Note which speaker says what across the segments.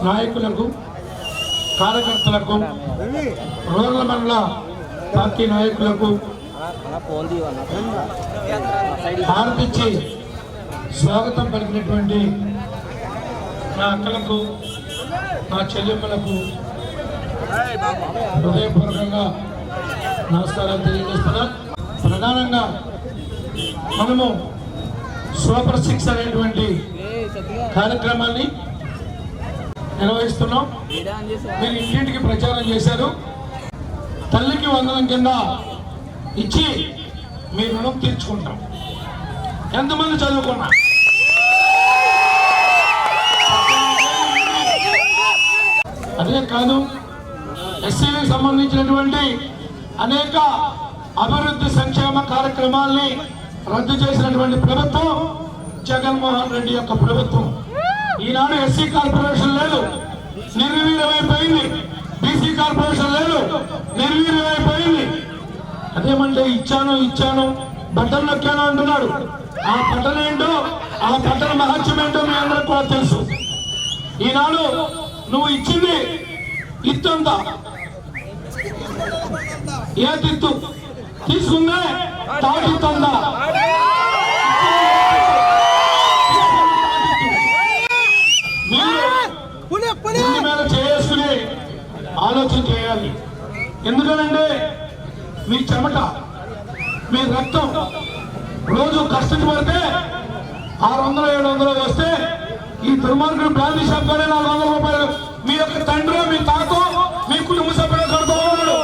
Speaker 1: నాయకులకు, కార్యకర్తలకు, రూరల్ మండల పార్టీ నాయకులకు హారతిచ్చి స్వాగతం పలికినటువంటి నా అక్కలకు, నా చెల్లెమ్మలకు హృదయపూర్వకంగా నమస్కారాలు తెలియజేస్తున్నా. ప్రధానంగా మనము సూపర్ 6 అనేటువంటి కార్యక్రమాన్ని నిర్వహిస్తున్నాం. మీరు ఇంటింటికి ప్రచారం చేశారు. తల్లికి వందనం కింద ఇచ్చి మీ రుణం తీర్చుకుంటాం. ఎంతమంది చదువుకున్నా అదే కాదు, ఎస్సీలకు సంబంధించినటువంటి అనేక అభివృద్ధి సంక్షేమ కార్యక్రమాల్ని రద్దు చేసినటువంటి ప్రభుత్వం జగన్మోహన్ రెడ్డి యొక్క ప్రభుత్వం. ఈనాడు ఎస్సీ కార్పొరేషన్ లేదు, నిర్వీర్యమైపోయింది. బీసీ కార్పొరేషన్ లేదు, నిర్వీర్యమైపోయింది. అదేమంటే ఇచ్చాను బట్టలు నొక్కాను అంటున్నాడు. ఆ బట్టలు ఏంటో, ఆ బట్టల మహత్యం ఏంటో మీ అందరికి కూడా తెలుసు. ఈనాడు నువ్వు ఇచ్చింది ఇత్తంతా ఏ తిత్తు తీసుకుందే తాటిత్తందా మీద చేసుకుని ఆలోచన చేయాలి. ఎందుకనంటే మీ చెమట, మీ రక్తం రోజు కష్టపడితే 600-700 వస్తే ఈ దుర్మార్గుడు బ్రాంతి షాప్ గానే 400 రూపాయలు మీ యొక్క తండ్రి, మీ తాతో, మీ కుటుంబ సభ్యులు కడుతూ ఉన్నాడు.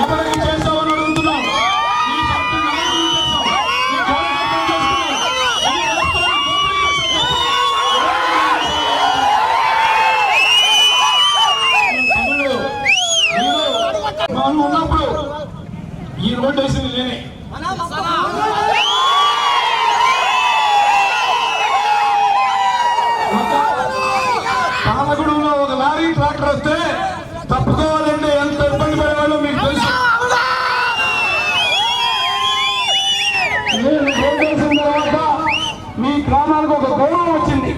Speaker 1: ఎవరికి చేస్తామని అడుగుతున్నాం. మనం ఉన్నప్పుడు ఈ రోడ్డు వేసింది నేనే. పాలగూడలో ఒక లారీ ట్రాక్టర్ వస్తే తప్పుకోవాలంటే ఎంత ఇబ్బంది పడేవాళ్ళు మీకు తెలుసు. నేను రోడ్డు వేసిన తర్వాత మీ గ్రామానికి ఒక గౌరవం వచ్చింది.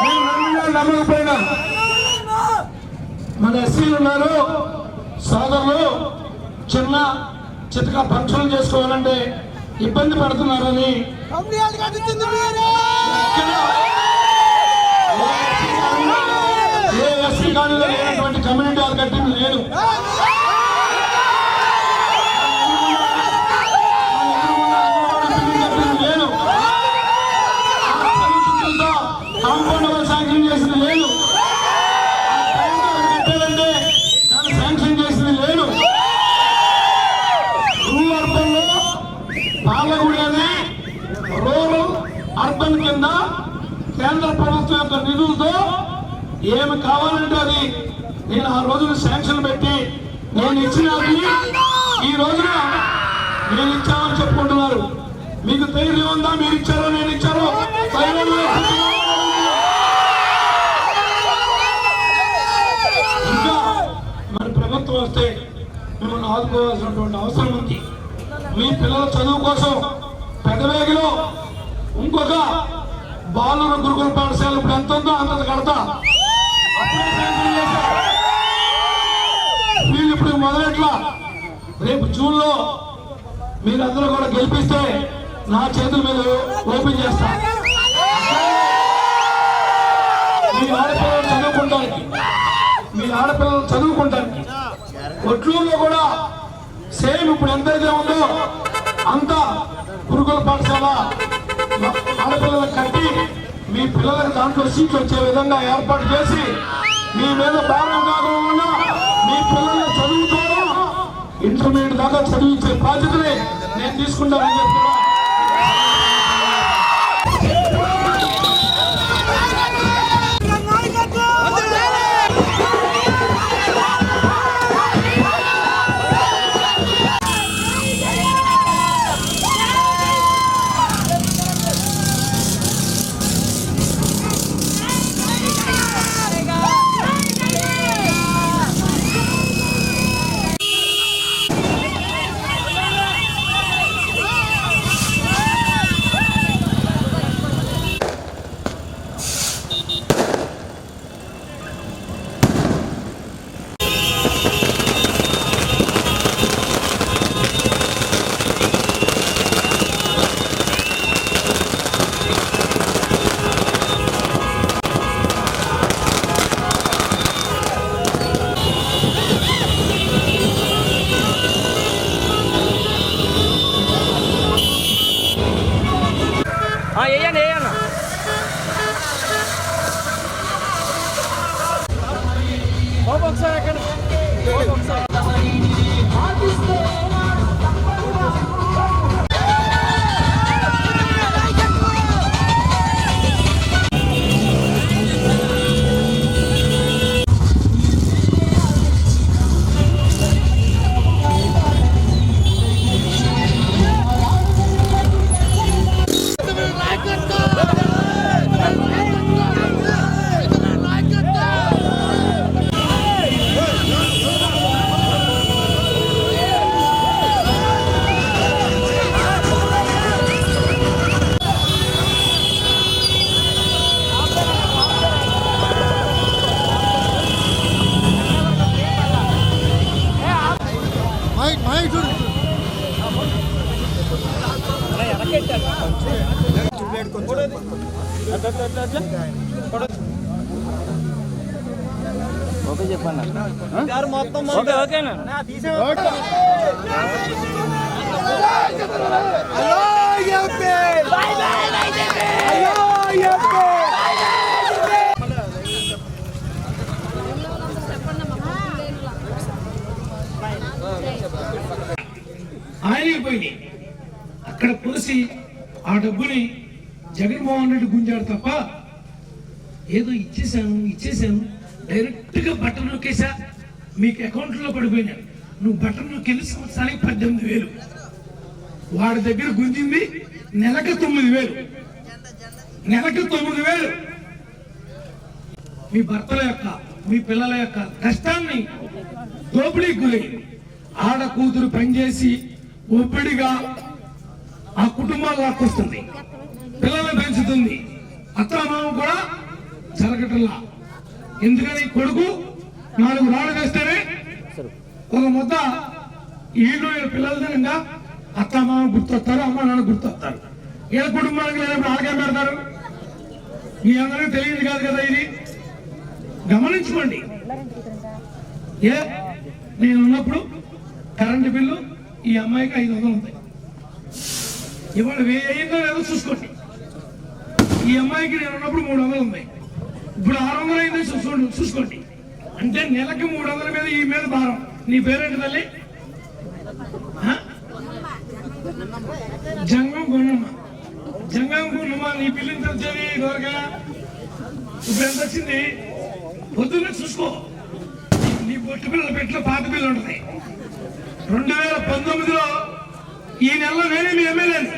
Speaker 1: నేను నమ్మకపోయినా మన ఎస్సీలు ఉన్నారు సోదరులు, చిన్న చితక ఫంక్షన్లు చేసుకోవాలంటే ఇబ్బంది పడుతున్నారని ఏ ఎస్సీ కాలనీలో లేనటువంటి కమ్యూనిటీ హాల్ కట్టింది నేను. నేను కాంపౌండ్ వాల్ శాంక్షన్ చేసింది నేను. కట్టాలంటే దాన్ని శాంక్షన్ చేసింది నేను. రూరల్ అర్బన్ లో పాలగూడి అనే రూరల్ అర్బన్ కింద కేంద్ర ప్రభుత్వం యొక్క నిధులతో ఏమి కావాలంటే అది నేను ఆ రోజున శాంక్షన్ పెట్టి నేను ఇచ్చినది ఈ రోజున నేను ఇచ్చామని చెప్పుకుంటున్నారు. మీకు ధైర్యం ఉందా? మీరు ఇచ్చారో నేను ఇచ్చారో ఇంకా మన ప్రభుత్వం వస్తే మిమ్మల్ని ఆదుకోవాల్సినటువంటి అవసరం ఉంది. మీ పిల్లల చదువు కోసం పెదవేగిలో ఇంకొక బాలుర గురుకుల పాఠశాల ఇప్పుడు ఎంత ఉందో అంత కడతా. వీళ్ళు ఇప్పుడు మొదలెట్లా రేపు జూన్ లో మీరందరూ కూడా గెలిపిస్తే నా చేతుల మీద ఓపెన్ చేస్తా. మీ ఆడపిల్లలు చదువుకుంటానికి ఒట్లూరులో కూడా సేమ్ ఇప్పుడు ఎంతైతే ఉందో అంత గురుకుల పాఠశాల ఆడపిల్లలకు కట్టి మీ పిల్లలకు దాంట్లో సీట్లు వచ్చే విధంగా ఏర్పాటు చేసి మీ మీద భారం కాకుండా మీ పిల్లల చదువుతో ఇంటర్మీడియట్ దాకా చదివించే బాధ్యతని నేను తీసుకుంటానని చెప్తున్నా.
Speaker 2: ఓకే చెప్పండి
Speaker 3: మొత్తం
Speaker 2: ఓకేనా
Speaker 1: ఆయనకి పోయినాయి అక్కడ పోసి ఆ డబ్బుని జగన్మోహన్ రెడ్డి గుంజాడు తప్ప ఏదో ఇచ్చేసాను డైరెక్ట్ గా బట్టన్ నొక్కేసా మీకు అకౌంట్ లో పడిపోయినా నువ్వు బట్టన్ నొక్కేది సంవత్సరానికి 18,000 వాడి దగ్గర గుంజింది నెలకు 9,000 మీ భర్తల యొక్క మీ పిల్లల యొక్క కష్టాన్ని దోపిడీకి గురైంది ఆడ కూతురు పనిచేసి ఒప్పిడిగా ఆ కుటుంబాలు లాక్కొస్తుంది పిల్లల్ని పెంచుతుంది అత్తమామ కూడా జరగటంలా ఎందుకని కొడుకు 4 రాళ్ళు వేస్తేనే ఒక ముద్ద ఈడు పిల్లల దినంగా అత్తమామ గుర్తొస్తారు అమ్మ నాన్న గుర్తొస్తారు ఏ కుటుంబానికి లేనప్పుడు ఆడకేం పెడతారు మీ అందరికీ తెలియదు కాదు కదా ఇది గమనించుకోండి నేను ఉన్నప్పుడు కరెంటు బిల్లు ఈ అమ్మాయికి 500 ఉంది ఇవాళ 1000 అయిందో లేదో చూసుకోండి ఈ అమ్మాయికి నేను ఉన్నప్పుడు 300 ఉంది ఇప్పుడు 600 అయిందో చూసుకోండి అంటే నెలకి 300 మీద ఈ మీద భారం నీ పేరేంటి తల్లి జంగం గుణమ్మ నీ పిల్లిని తెలిసేది ఇదివరగా ఇప్పుడు ఎంత వచ్చింది పొద్దున్న చూసుకో నీ బొట్టు పిల్లలు పెట్టిన పాత పిల్లలు ఉంటుంది 2019లో ఈ నెలలో నేనే మీ ఎమ్మెల్యేని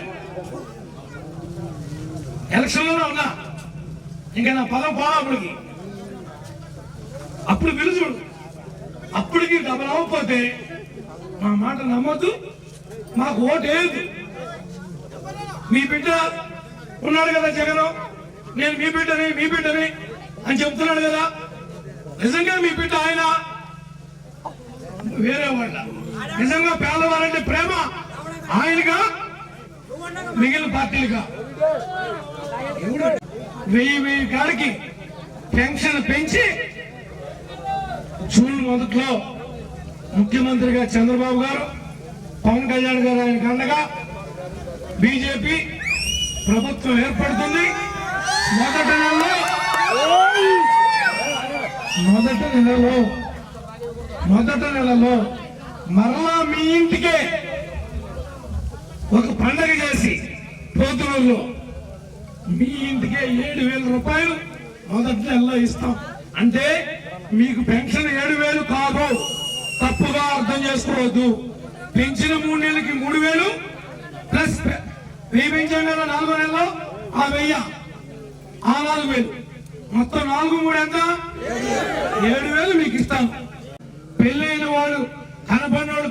Speaker 1: ఎలక్షన్లోనే ఉన్నా ఇంకా నా పదం పోవా అప్పుడు పిలుచుడు అప్పటికి డబ్బులు అవ్వకపోతే మా మాట నమ్మొద్దు మాకు ఓటు వేయద్దు మీ బిడ్డ ఉన్నాడు కదా జగన్ నేను మీ బిడ్డని అని చెప్తున్నాడు కదా నిజంగా మీ బిడ్డ ఆయన వేరే వాళ్ళ నిజంగా పేదవారంటే ప్రేమ ఆయనగా మిగిలిన పార్టీలుగా 1000 కాడికి పెన్షన్ పెంచి జూన్ మొదట్లో ముఖ్యమంత్రిగా చంద్రబాబు గారు పవన్ కళ్యాణ్ గారు ఆయనకు అండగా బీజేపీ ప్రభుత్వం ఏర్పడుతుంది మొదటి నెలలో మరలా మీ ఇంటికే ఒక పండగ చేసి పోతున్నలో మీ ఇంటికే 7,000 రూపాయలు మొదటి నెలలో ఇస్తాం అంటే మీకు పెన్షన్ 7,000 కాదు తప్పుగా అర్థం చేసుకోవద్దు పెంచిన 3 నెలలకి 3,000 ప్లస్ 1000 పెంచాం కదా 4 నెలలో ఆ 1000 ఆ 4,000 మొత్తం 4 3 ఎంత 7,000 మీకు ఇస్తాను పెళ్ళైన వాడు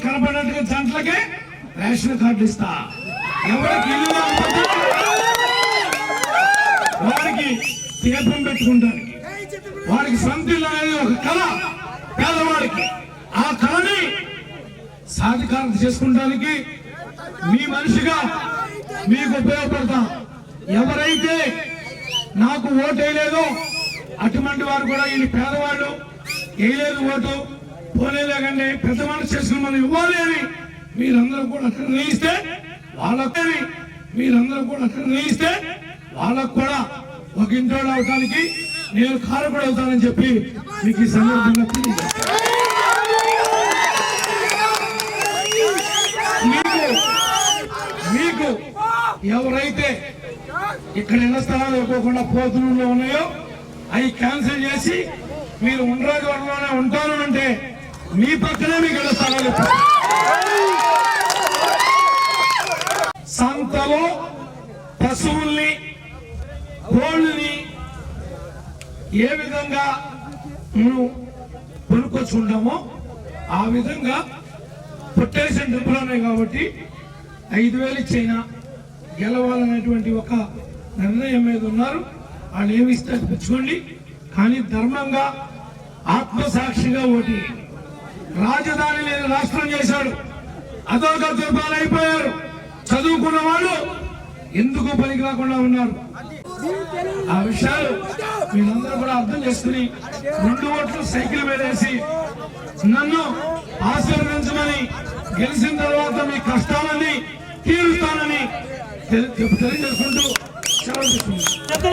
Speaker 1: కనపడినట్టుగా జంటలకే రేషన్ కార్డు ఇస్తా ఎవరికి ఇల్లు వాడికి దీపం పెట్టుకుంటానికి వాడికి సొంత ఇల్లు అనేది ఒక కళ పేదవాడికి ఆ కళని సాధికారత చేసుకుంటానికి మీ మనిషిగా మీకు ఉపయోగపడతాం ఎవరైతే నాకు ఓటు వేయలేదో అటువంటి వారు కూడా ఈ పేదవాళ్ళు వేయలేదు ఓటు పోలేదండి పెద్ద మనసు చేసుకుని మనం ఇవ్వాలి అని మీరందరూ కూడా నిర్ణయిస్తే వాళ్ళకు కూడా ఒక ఇంటోడు అవడానికి నేను కారకుడు అవుతానని చెప్పి మీకు ఈ సందర్భంగా మీకు ఎవరైతే ఇక్కడ ఇళ్ల స్థలాలు ఇవ్వకుండా పోతున్నలో ఉన్నాయో అవి క్యాన్సిల్ చేసి మీరు ఉండ్రాజవరంలోనే ఉంటాను అంటే మీ పక్కనే మీకు ఇళ్ల స్థలాలు సంతలో పశువుల్ని కోళ్ళని ఏ విధంగా మనం కొనుక్కొచ్చుకుంటామో ఆ విధంగా పొట్టేషన్ డబ్బులు ఉన్నాయి కాబట్టి 5,000 ఇచ్చైనా గెలవాలనేటువంటి ఒక నిర్ణయం మీద ఉన్నారు. వాళ్ళు ఏమి ఇస్తే పుచ్చుకోండి, కానీ ధర్మంగా ఆత్మసాక్షిగా ఓటి. రాజధాని లేని రాష్ట్రం చేశాడు, అదొక దుర్బాలు అయిపోయారు. చదువుకున్న వాళ్ళు ఎందుకు పనికి రాకుండా ఉన్నారు. ఆ విషయాలు మీరందరూ కూడా అర్థం చేసుకుని 2 ఓట్లు సైకిల్ వేసి నన్ను ఆశీర్వదించమని, గెలిచిన తర్వాత మీ కష్టాలని తీరుస్తానని తెలియజేసుకుంటూ సెలవు తీసుకుంటాను.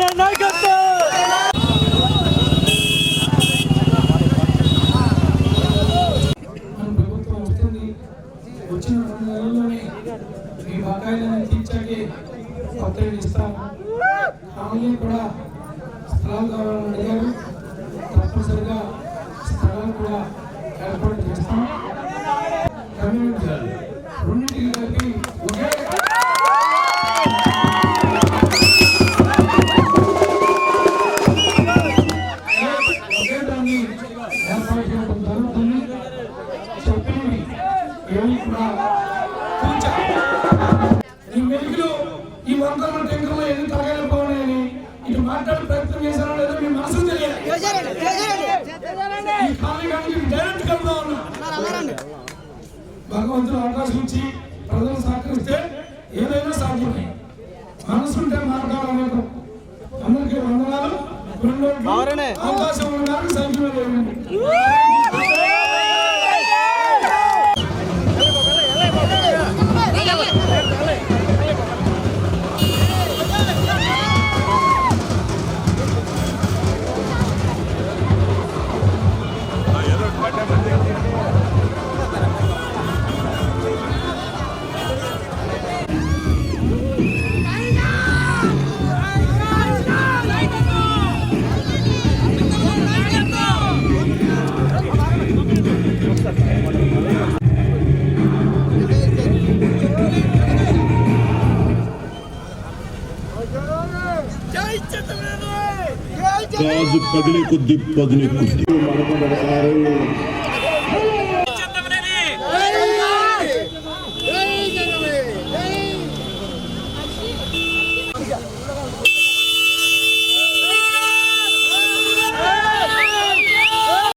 Speaker 1: ప్రభుత్వం వస్తుంది, వచ్చిన 2 నెలల్లోనే మీ బకాయిలను తీర్చాకే కొత్త ఇస్తాం. ఆమె కూడా స్థలాలు కావాలని అడిగారు. తప్పనిసరిగా స్థలాలు కూడా ఏర్పాటు చేస్తాం. కమ్యూనిటీ రెండింటికి కలిపి ఒకే దాన్ని ఏర్పాటు చేయడం జరుగుతుంది. చెప్పినవి ఏమి కూడా ఈ మెలుగులు ఈ వంకలు టెంకలు ఎన్ని తరగలిపోయినాయని ఇటు మాట్లాడే ప్రయత్నం చేశారో లేదో మీ మనసు తెలియాలి. ఈ ఖాళీ కానీ డైరెక్ట్ కలుపుతా ఉన్నా. భగవంతుడు అవకాశం ఇచ్చి ప్రజలు సహకరిస్తే ఏదైనా సాధ్యమే. మనసుంటే మార్గాలు అనేకం. అందరికీ వందనాలు. అవకాశం ఉండడానికి సంఖ్యలో లేవండి.
Speaker 3: గాజు పగిలి కొద్ది పగిలి కొద్ది